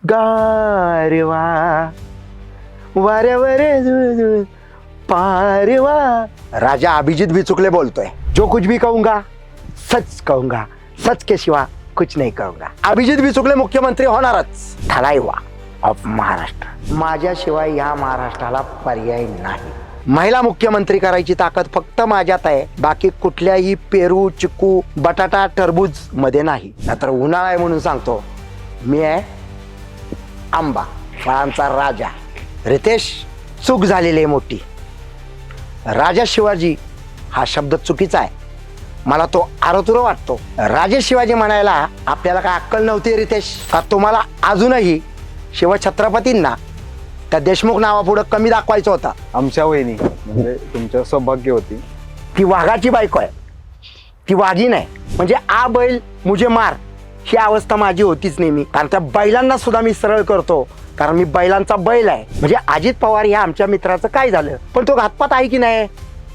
गारवा वाऱ्यावर झुळझुळ पारवा. राजा अभिजीत बिचुकले बोलतोय. जो कुछ भी कहूंगा सच कहूंगा, सच के सिवा कुछ नहीं कहूंगा. अभिजीत बिचुकले मुख्यमंत्री होणारच. थलाईवा ऑफ महाराष्ट्र. माझ्याशिवाय या महाराष्ट्राला पर्याय नाही. महिला मुख्यमंत्री करायची ताकद फक्त माझ्यात आहे. बाकी कुठल्याही पेरू, चिकू, बटाटा, टरबूज मध्ये नाही. नाहीतर उन्हाळा आहे म्हणून सांगतो, मी आहे आंबा, फळांचा राजा. रितेश, चूक झालेली आहे मोठी. राजा शिवाजी हा शब्द चुकीचा आहे. मला तो आरोतुरो वाटतो. राजे शिवाजी म्हणायला आपल्याला काय अक्कल नव्हती रितेश? का तुम्हाला अजूनही शिवछत्रपतींना त्या देशमुख नावापुढं कमी दाखवायचं होता? आमच्या वहिनी म्हणजे तुमच्या सौभाग्य होती. ती वाघाची बायको आहे, ती वाघीण आहे. म्हणजे आ बैल मुझे मार ही अवस्था माझी होतीच नेहमी. कारण त्या बैलांना सुद्धा मी सरळ करतो, कारण मी बैलांचा बैल आहे. म्हणजे अजित पवार या आमच्या मित्राचं काय झालं? पण तो घातपात आहे की नाही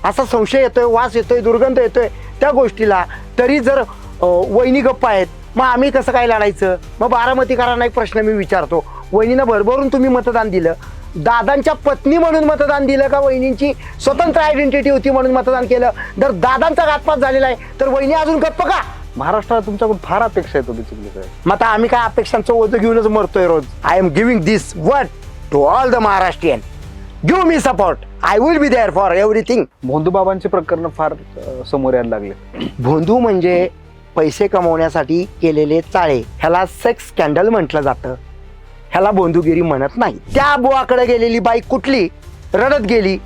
असा संशय येतोय, वास येतोय, दुर्गंध येतोय त्या गोष्टीला. तरी जर वहिनी गप्प आहेत, मग आम्ही कसं काय लढायचं? मग बारामतीकरांना एक प्रश्न मी विचारतो, वहिनीनं भरभरून तुम्ही मतदान दिलं, दादांच्या पत्नी म्हणून मतदान दिलं का वहिनींची स्वतंत्र आयडेंटिटी होती म्हणून मतदान केलं? जर दादांचा घातपात झालेला आहे तर वहिनी अजून गप्प का? महाराष्ट्राला तुमच्याकडून फार अपेक्षा आहे तुम्ही चुकले. मग आता आम्ही काय अपेक्षांचं ओझं घेऊनच मरतोय रोज? I am giving this word to all the Maharashtrian. Give me support. I will be there for everything. भोंदूबाबांचे प्रकरण फार समोर यायला लागले. भोंदू म्हणजे पैसे कमवण्यासाठी केलेले चाळे. ह्याला सेक्स स्कॅन्डल म्हटलं जातं. ह्याला भोंदूगिरी म्हणत नाही. त्या बुवाकडे गेलेली बाई कुठली रडत गेली,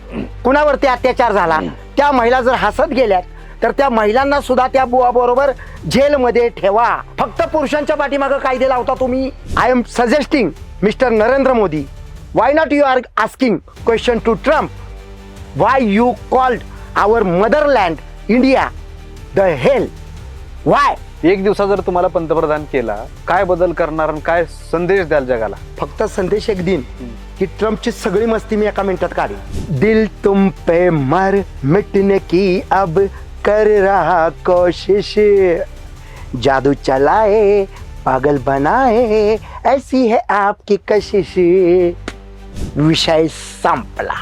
कुणावरती अत्याचार झाला, त्या महिला जर हसत गेल्यात तर त्या महिलांना सुद्धा त्या बुवा बरोबर जेलमध्ये ठेवा. फक्त पुरुषांच्या पाठीमागं कायदे लावता तुम्ही. I am suggesting mister Narendra Modi, why not you are asking question to Trump? Why you called our motherland India the hell? Why? एक दिवसा जर तुम्हाला पंतप्रधान केला, काय बदल करणार आणि काय संदेश द्याल जगाला? फक्त संदेश एक दिन की ट्रम्पची सगळी मस्ती मी एका मिनिटात काढी. दिल तुम पे मर मिटने की अब कर रहा कोशिश, जादू चलाए पागल बनाए ऐसी है आपकी कशिश. विषय संपला.